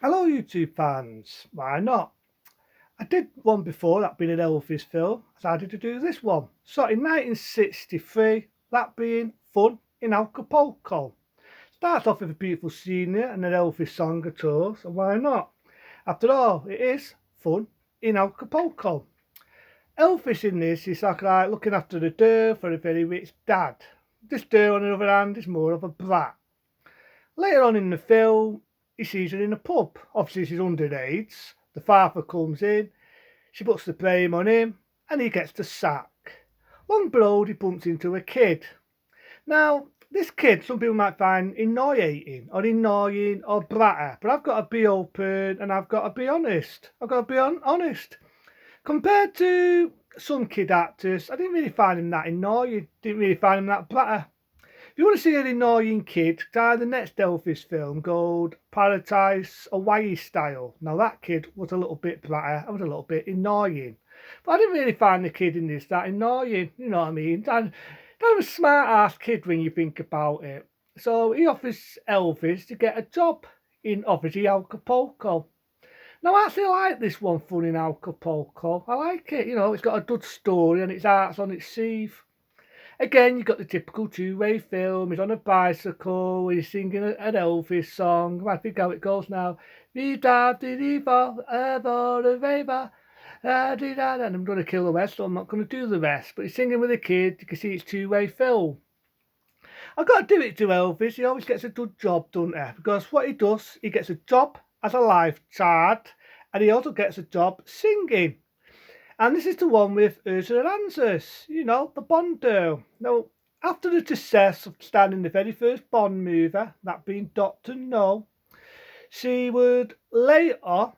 Hello, YouTube fans. Why not? I did one before, that being an Elvis film. I decided to do this one. So in 1963, that being Fun in Acapulco. Starts off with a beautiful scenery and an Elvis song of course, and why not? After all, it is Fun in Acapulco. Elvis in this is like looking after the dough for a very rich dad. This dough, on the other hand, is more of a brat. Later on in the film, he sees her in a pub. Obviously, she's underage. The father comes in, she puts the blame on him, and he gets the sack. Long below, he bumps into a kid. Now, this kid, some people might find annoying or bratty, but I've got to be open and I've got to be honest. Honest. Compared to some kid actors, I didn't really find him that annoying, didn't really find him that bratty. If you want to see an annoying kid, try the next Elvis film called Paradise Hawaii Style. Now that kid was a little bit bratty, I was a little bit annoying. But I didn't really find the kid in this that annoying, you know what I mean? And kind of a smart ass kid when you think about it. So he offers Elvis to get a job in obviously Acapulco. Now I actually like this one, Fun in Acapulco. I like it, it's got a good story and its art's on its sleeve. Again, you've got the typical two-way film. He's on a bicycle. He's singing an Elvis song. I think how it goes now. Vida di diva, the raver. And I'm going to kill the rest, so I'm not going to do the rest. But he's singing with a kid. You can see it's two-way film. I've got to do it to Elvis. He always gets a good job, doesn't he? Because what he does, he gets a job as a lifeguard, and he also gets a job singing. And this is the one with Ursula Andress, the Bond girl. Now, after the success of starring in the very first Bond movie, that being Doctor No, she would later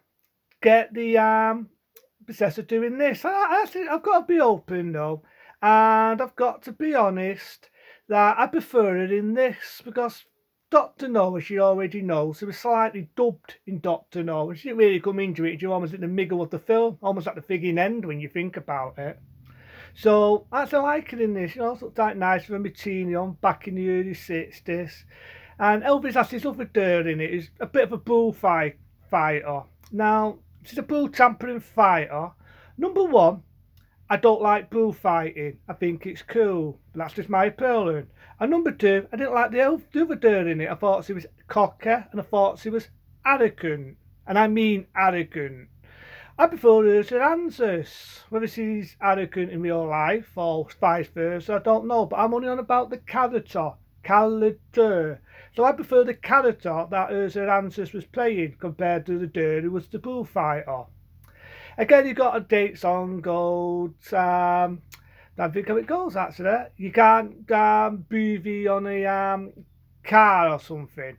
get the possessor doing this. I've got to be open though, and I've got to be honest that I prefer it in this because Doctor No, as you already know, she was slightly dubbed in Doctor No, and she didn't really come into it. You're almost in the middle of the film, almost at the frigging end when you think about it. So I actually like it in this, it's quite nice with a martini on back in the early 60s. And Elvis has this other girl in it, who's a bit of a fighter. Now, she's a bull tampering fighter. Number one, I don't like bullfighting. I think it's cool. That's just my opinion. And number two, I didn't like the other girl in it. I thought she was cocky and I thought she was arrogant. And I mean arrogant. I prefer her to Answers. Whether she's arrogant in real life or vice versa, I don't know. But I'm only on about the character. Character. So I prefer the character that Ursula Answers was playing compared to the girl who was the bullfighter. Again, you got a date song called don't think how it goes actually. You can't booby on a car or something.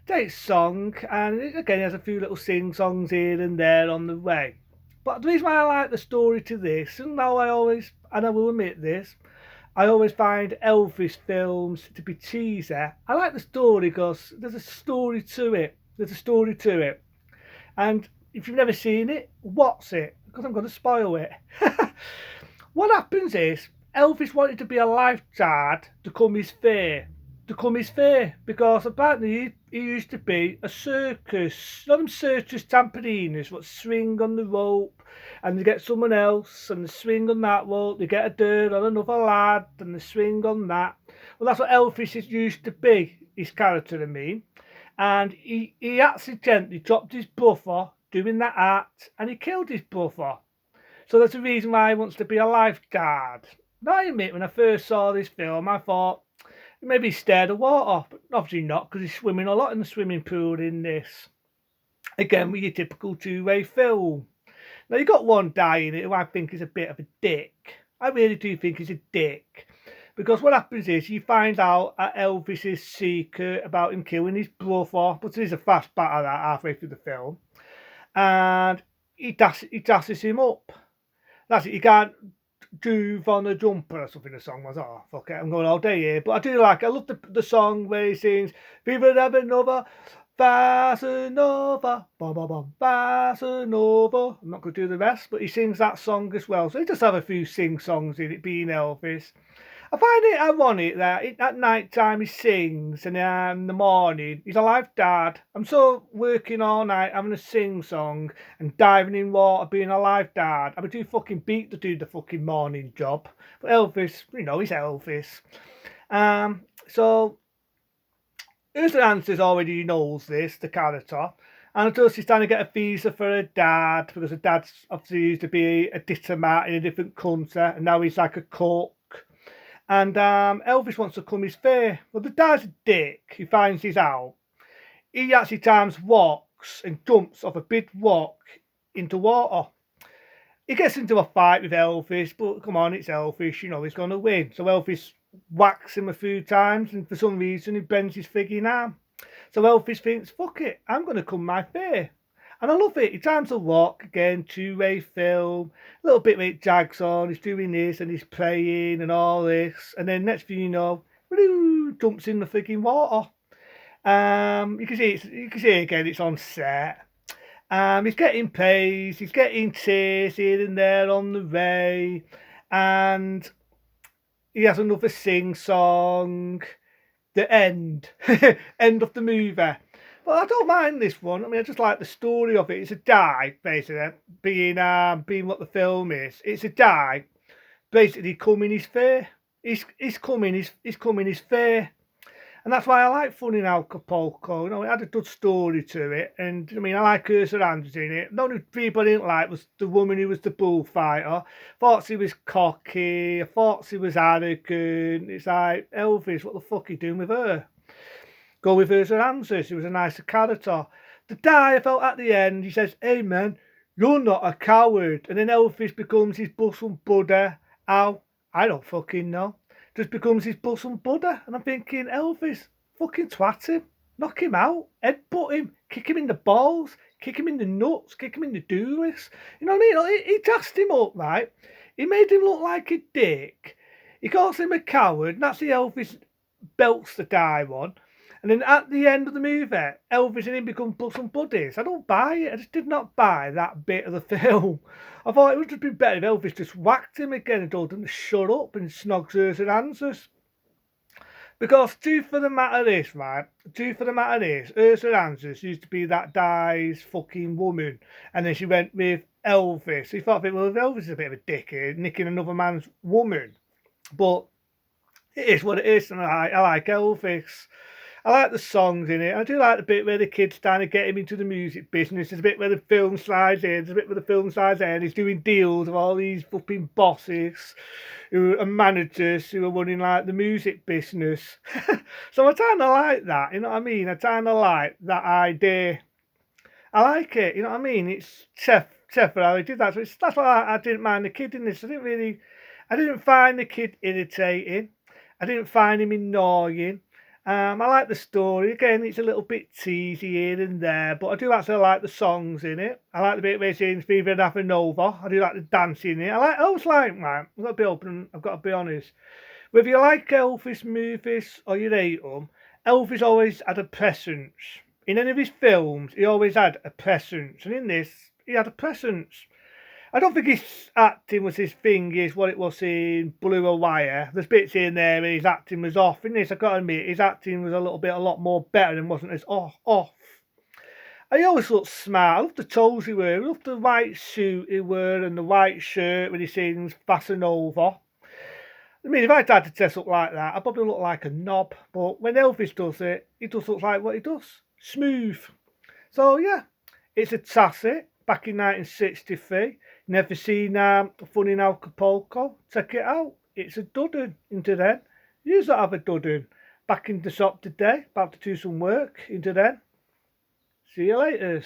Date song, and it, again, there's a few little sing songs here and there on the way. But the reason why I like the story to this, and now and I will admit this, I always find Elvis films to be cheesy. I like the story because there's a story to it. There's a story to it. And if you've never seen it, watch it because I'm going to spoil it. What happens is Elvis wanted to be a lifeguard to come his fair. To come his fair because apparently he used to be a circus. Not them circus tamperinas, what swing on the rope and they get someone else and they swing on that rope, they get a dirt on another lad and they swing on that. Well, that's what Elvis used to be, his character, I mean. And he accidentally dropped his brother doing that act and he killed his brother. So that's the reason why he wants to be a lifeguard. Now I admit, when I first saw this film, I thought maybe he's scared of water, but obviously not because he's swimming a lot in the swimming pool in this. Again, with your typical two-way film. Now you got one guy in it who I think is a bit of a dick. I really do think he's a dick. Because what happens is you find out at Elvis's secret about him killing his brother, but there's a fast batter that halfway through the film. And he dashes him up. That's it, you can't do on a jumper or something the song was. Oh, fuck it, I'm going all day here. But I love the song where he sings Viva la Nova, Bossa Nova, bum bum bum, Bossa Nova. I'm not going to do the rest, but he sings that song as well. So he does have a few sing songs in it, being Elvis. I find it ironic that at night time he sings and in the morning he's a life dad. I'm so working all night having a sing song and diving in water being a life dad. I'm too fucking beat to do the fucking morning job. But Elvis, he's Elvis. So Ursula Answers already knows this, the character. And until she's trying to get a visa for her dad, because her dad's obviously used to be a diplomat in a different country, and now he's like a cook. And Elvis wants to come his fair. Well, the dad's a dick. He finds he's out. He actually times walks and jumps off a big rock into water. He gets into a fight with Elvis, but come on, it's Elvis. He's going to win. So Elvis whacks him a few times, and for some reason, he bends his frigging arm. So Elvis thinks, fuck it, I'm going to come my fair. And I love it. He times a walk again, two-way film, a little bit where it jags on, he's doing this and he's playing and all this. And then next thing you know, jumps in the frigging water. You can see again, it's on set. He's getting praise, he's getting tears here and there on the way. And he has another sing song. The end. End of the movie. Well, I don't mind this one. I mean, I just like the story of it. It's a guy, basically, being what the film is. It's a guy, basically coming his fair. He's coming his fair. And that's why I like Fun in Acapulco. It had a good story to it. And, I mean, I like Ursula Andrews in it. The only people I didn't like was the woman who was the bullfighter. Thought she was cocky. I thought she was arrogant. It's like, Elvis, what the fuck are you doing with her? Go with Ursula Andrews. She was a nicer character. The guy, I felt at the end, he says, hey, man, you're not a coward. And then Elvis becomes his bosom buddy. How? I don't fucking know. Just becomes his bosom buddy. And I'm thinking, Elvis, fucking twat him. Knock him out. Headbutt him. Kick him in the balls. Kick him in the nuts. Kick him in the doolies. You know what I mean? He gassed him up, right? He made him look like a dick. He calls him a coward. And that's the Elvis belts the guy one. And then at the end of the movie, Elvis and him become bosom buddies. I don't buy it. I just did not buy that bit of the film. I thought it would have been better if Elvis just whacked him again and told him to shut up and snogs Ursula Andrews. Because truth for the matter is, right? Ursula Andrews used to be that guy's fucking woman. And then she went with Elvis. He thought, well, Elvis is a bit of a dickhead, nicking another man's woman. But it is what it is, and I like Elvis. I like the songs in it. I do like the bit where the kid's trying to get him into the music business. There's a bit where the film slides in. And he's doing deals with all these fucking bosses and managers who are running like the music business. So I kind of like that. You know what I mean? I kind of like that idea. I like it. You know what I mean? It's Chef how he did that. So that's why I didn't mind the kid in this. I didn't find the kid irritating. I didn't find him annoying. I like the story. Again, it's a little bit teasy here and there, but I do actually like the songs in it. I like the bit where she's Viva Nova. I do like the dancing in it. I always like, man, I've got to be open, I've got to be honest. Whether you like Elvis movies or you hate them, Elvis always had a presence. In any of his films, he always had a presence. And in this, he had a presence. I don't think his acting was his thing, is what it was in Blue Wire. There's bits in there where his acting was off. In this, I've got to admit, his acting was a lot more better and wasn't as off. And he always looked smart. I love the toes he wore. I love the white suit he wore and the white shirt when he sings Over. I mean, if I tried to dress up like that, I'd probably look like a knob. But when Elvis does it, he just looks like what he does. Smooth. So, yeah, it's a classic. Back in 1963. Never seen Fun in Acapulco? Check it out. It's a duddon into then. You don't have a duddon. Back in the shop today. About to do some work into then. See you later.